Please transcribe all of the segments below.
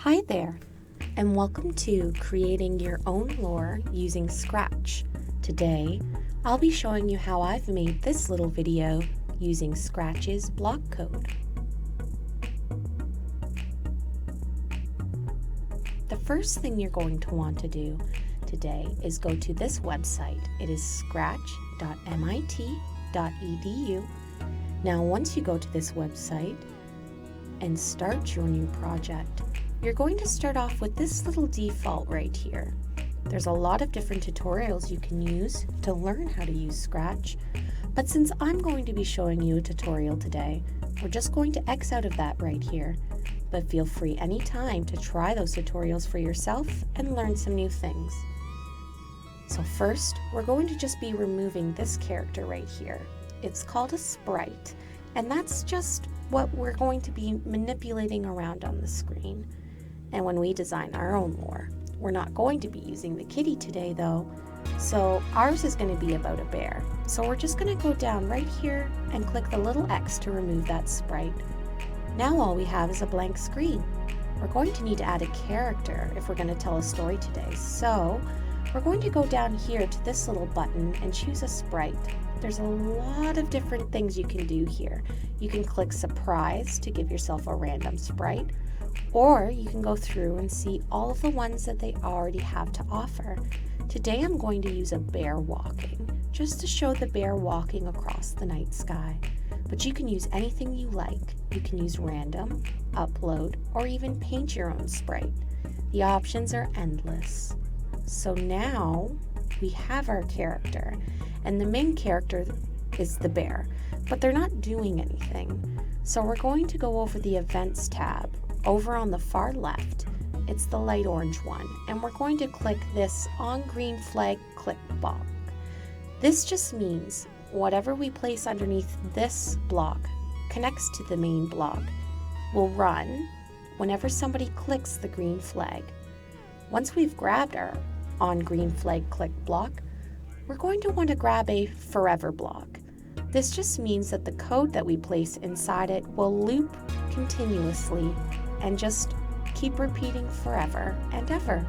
Hi there, and welcome to Creating Your Own Lore using Scratch. Today, I'll be showing you how I've made this little video using Scratch's block code. The first thing you're going to want to do today is go to this website. It is scratch.mit.edu. Now, once you go to this website and start your new project, you're going to start off with this little default right here. There's a lot of different tutorials you can use to learn how to use Scratch, but since I'm going to be showing you a tutorial today, we're just going to X out of that right here. But feel free anytime to try those tutorials for yourself and learn some new things. So first, we're going to just be removing this character right here. It's called a sprite, and that's just what we're going to be manipulating around on the screen. And when we design our own lore, we're not going to be using the kitty today though, so ours is going to be about a bear. So we're just going to go down right here and click the little X to remove that sprite. Now all we have is a blank screen. We're going to need to add a character if we're going to tell a story today, so we're going to go down here to this little button and choose a sprite. There's a lot of different things you can do here. You can click surprise to give yourself a random sprite, or you can go through and see all of the ones that they already have to offer. Today I'm going to use a bear walking, just to show the bear walking across the night sky. But you can use anything you like. You can use random, upload, or even paint your own sprite. The options are endless. So now we have our character, and the main character is the bear, but they're not doing anything. So we're going to go over the events tab. Over on the far left, it's the light orange one, and we're going to click this on green flag click block. This just means whatever we place underneath this block connects to the main block will run whenever somebody clicks the green flag. Once we've grabbed our on green flag click block, we're going to want to grab a forever block. This just means that the code that we place inside it will loop continuously and just keep repeating forever and ever.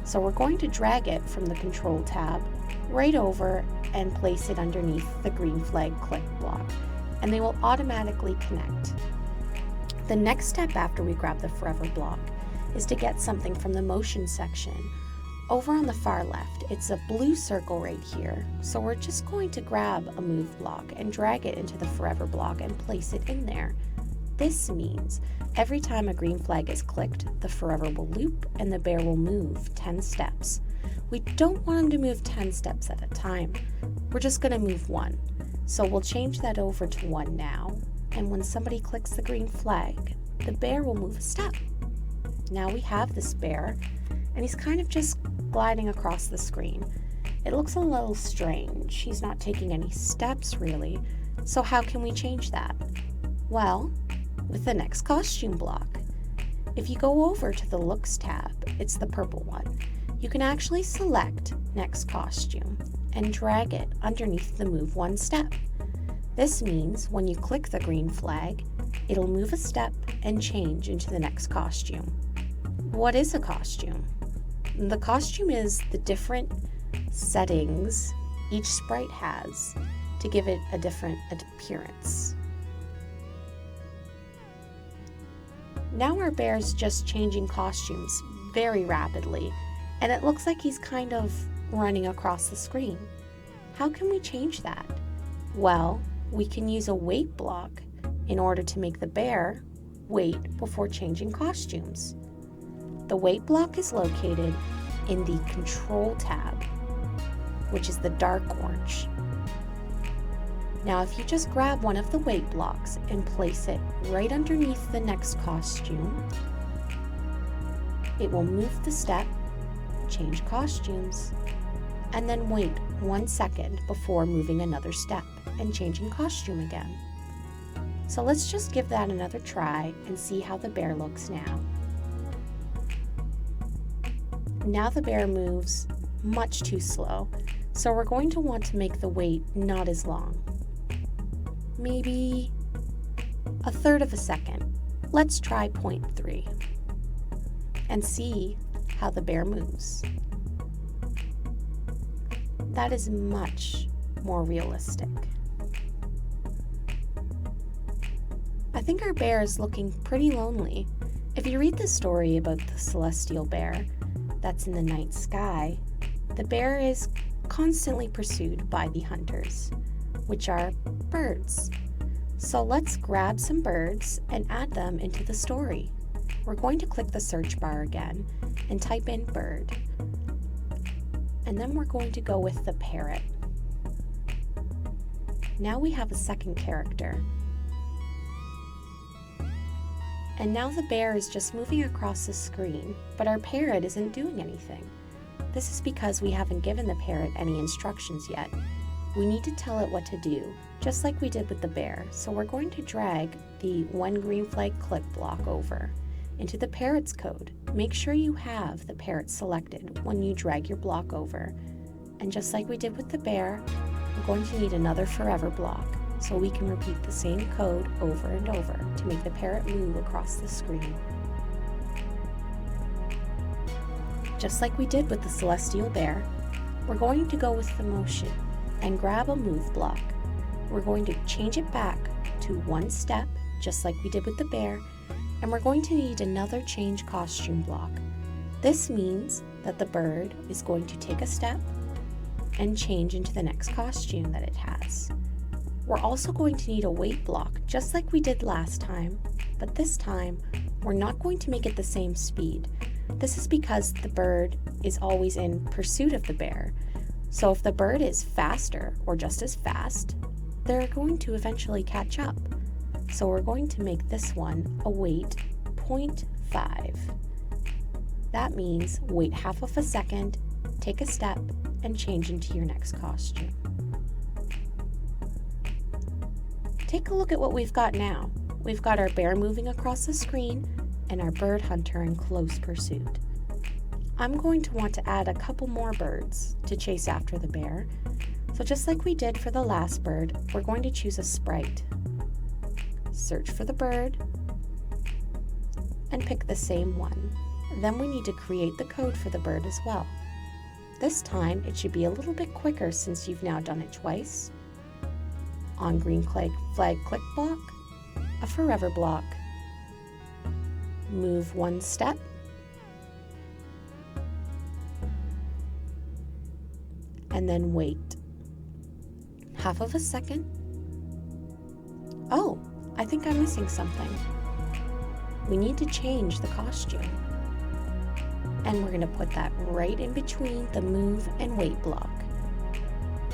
So we're going to drag it from the control tab right over and place it underneath the green flag click block, and they will automatically connect. The next step after we grab the forever block is to get something from the motion section. Over on the far left, it's a blue circle right here, so we're just going to grab a move block and drag it into the forever block and place it in there. This means every time a green flag is clicked, the forever will loop and the bear will move 10 steps. We don't want him to move 10 steps at a time. We're just going to move one. So we'll change that over to 1 now. And when somebody clicks the green flag, the bear will move a step. Now we have this bear, and he's kind of just gliding across the screen. It looks a little strange. He's not taking any steps really. So how can we change that? Well, with the next costume block. If you go over to the looks tab, it's the purple one. You can actually select next costume and drag it underneath the move one step. This means when you click the green flag, it'll move a step and change into the next costume. What is a costume? The costume is the different settings each sprite has to give it a different appearance. Now our bear's just changing costumes very rapidly, and it looks like he's kind of running across the screen. How can we change that? Well, we can use a wait block in order to make the bear wait before changing costumes. The wait block is located in the control tab, which is the dark orange. Now if you just grab one of the wait blocks and place it right underneath the next costume, it will move the step, change costumes, and then wait 1 second before moving another step and changing costume again. So let's just give that another try and see how the bear looks now. Now the bear moves much too slow, so we're going to want to make the wait not as long. Maybe a third of a second. Let's try 0.3. and see how the bear moves. That is much more realistic. I think our bear is looking pretty lonely. If you read the story about the celestial bear that's in the night sky, the bear is constantly pursued by the hunters, which are birds. So let's grab some birds and add them into the story. We're going to click the search bar again and type in bird. And then we're going to go with the parrot. Now we have a second character. And now the bear is just moving across the screen, but our parrot isn't doing anything. This is because we haven't given the parrot any instructions yet. We need to tell it what to do, just like we did with the bear. So we're going to drag the one green flag click block over into the parrot's code. Make sure you have the parrot selected when you drag your block over. And just like we did with the bear, we're going to need another forever block, so we can repeat the same code over and over to make the parrot move across the screen. Just like we did with the celestial bear, we're going to go with the motion and grab a move block. We're going to change it back to one step, just like we did with the bear, and we're going to need another change costume block. This means that the bird is going to take a step and change into the next costume that it has. We're also going to need a wait block, just like we did last time, but this time we're not going to make it the same speed. This is because the bird is always in pursuit of the bear. So if the bird is faster or just as fast, they're going to eventually catch up. So we're going to make this one a wait 0.5. That means wait half of a second, take a step, and change into your next costume. Take a look at what we've got now. We've got our bear moving across the screen and our bird hunter in close pursuit. I'm going to want to add a couple more birds to chase after the bear. So just like we did for the last bird, we're going to choose a sprite. Search for the bird and pick the same one. Then we need to create the code for the bird as well. This time it should be a little bit quicker since you've now done it twice. On green flag click block, a forever block, move one step, and then wait half of a second. Oh, I think I'm missing something. We need to change the costume. And we're going to put that right in between the move and wait block.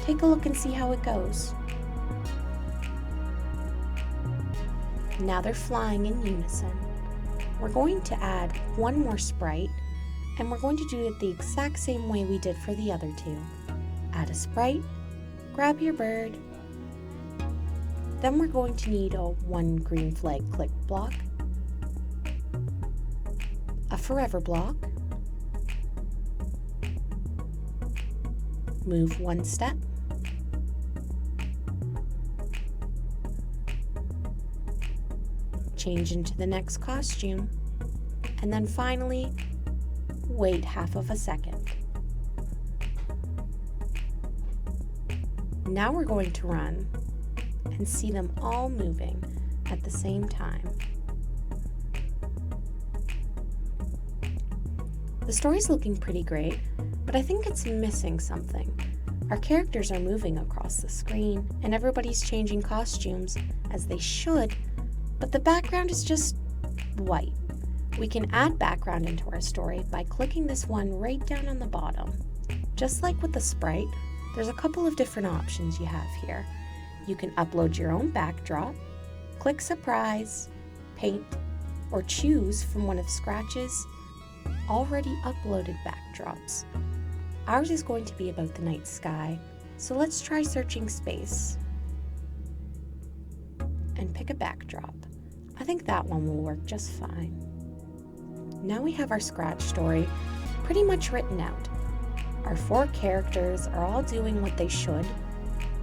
Take a look and see how it goes. Now they're flying in unison. We're going to add one more sprite, and we're going to do it the exact same way we did for the other two. Add a sprite, grab your bird, then we're going to need a one green flag click block, a forever block, move one step, change into the next costume, and then finally, wait half of a second. Now we're going to run and see them all moving at the same time. The story's looking pretty great, but I think it's missing something. Our characters are moving across the screen, and everybody's changing costumes, as they should, but the background is just white. We can add background into our story by clicking this one right down on the bottom. Just like with the sprite, there's a couple of different options you have here. You can upload your own backdrop, click surprise, paint, or choose from one of Scratch's already uploaded backdrops. Ours is going to be about the night sky, so let's try searching space and pick a backdrop. I think that one will work just fine. Now we have our Scratch story pretty much written out. Our four characters are all doing what they should,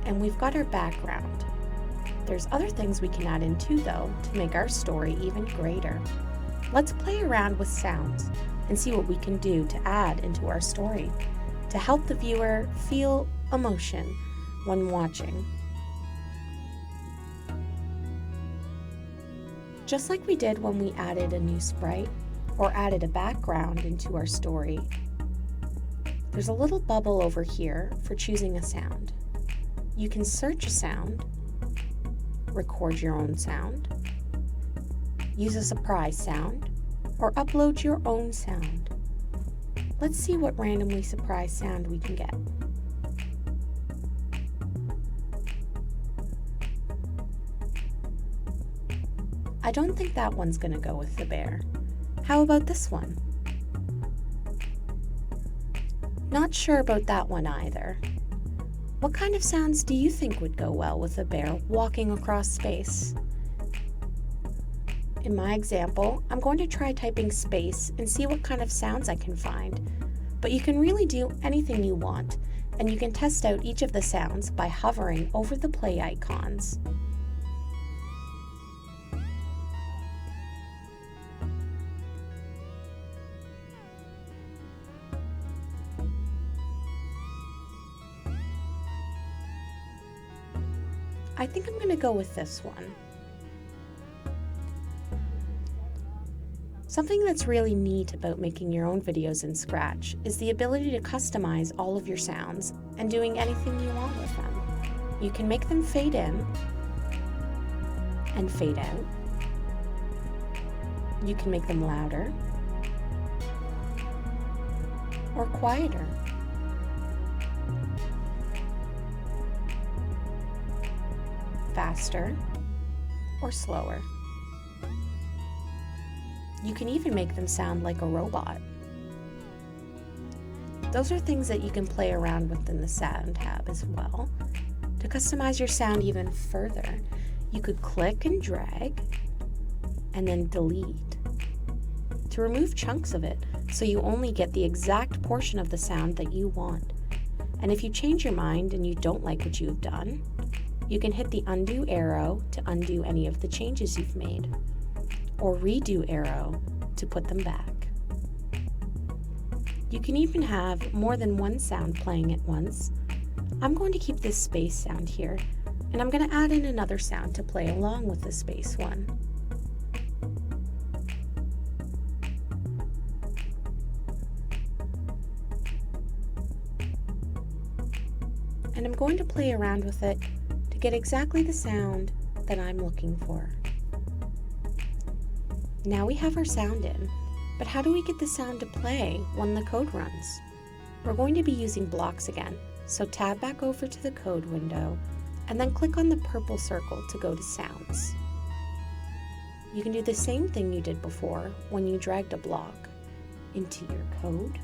and we've got our background. There's other things we can add in too, though, to make our story even greater. Let's play around with sounds and see what we can do to add into our story to help the viewer feel emotion when watching. Just like we did when we added a new sprite or added a background into our story, there's a little bubble over here for choosing a sound. You can search a sound, record your own sound, use a surprise sound, or upload your own sound. Let's see what randomly surprise sound we can get. I don't think that one's gonna go with the bear. How about this one? Not sure about that one either. What kind of sounds do you think would go well with a bear walking across space? In my example, I'm going to try typing space and see what kind of sounds I can find. But you can really do anything you want, and you can test out each of the sounds by hovering over the play icons. I think I'm going to go with this one. Something that's really neat about making your own videos in Scratch is the ability to customize all of your sounds and doing anything you want with them. You can make them fade in and fade out. You can make them louder or quieter. Faster or slower. You can even make them sound like a robot. Those are things that you can play around with in the Sound tab as well. To customize your sound even further, you could click and drag and then delete to remove chunks of it so you only get the exact portion of the sound that you want. And if you change your mind and you don't like what you've done, you can hit the undo arrow to undo any of the changes you've made, or redo arrow to put them back. You can even have more than one sound playing at once. I'm going to keep this space sound here, and I'm going to add in another sound to play along with the space one. And I'm going to play around with it to get exactly the sound that I'm looking for. Now we have our sound in, but how do we get the sound to play when the code runs? We're going to be using blocks again, so tab back over to the code window and then click on the purple circle to go to sounds. You can do the same thing you did before when you dragged a block into your code.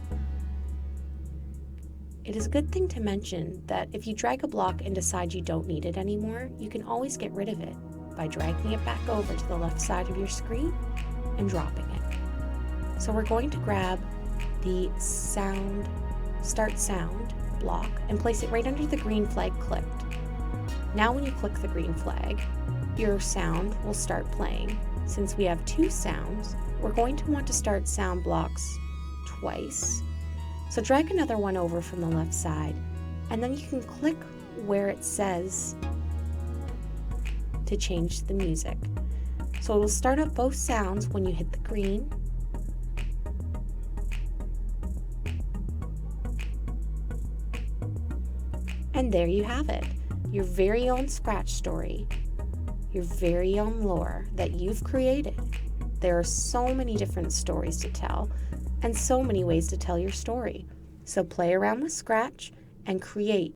It is a good thing to mention that if you drag a block and decide you don't need it anymore, you can always get rid of it by dragging it back over to the left side of your screen and dropping it. So we're going to grab the start sound block and place it right under the green flag clicked. Now when you click the green flag, your sound will start playing. Since we have two sounds, we're going to want to start sound blocks twice. So drag another one over from the left side, and then you can click where it says to change the music. So it will start up both sounds when you hit the green. And there you have it, your very own Scratch story, your very own lore that you've created. There are so many different stories to tell, and so many ways to tell your story. So play around with Scratch and create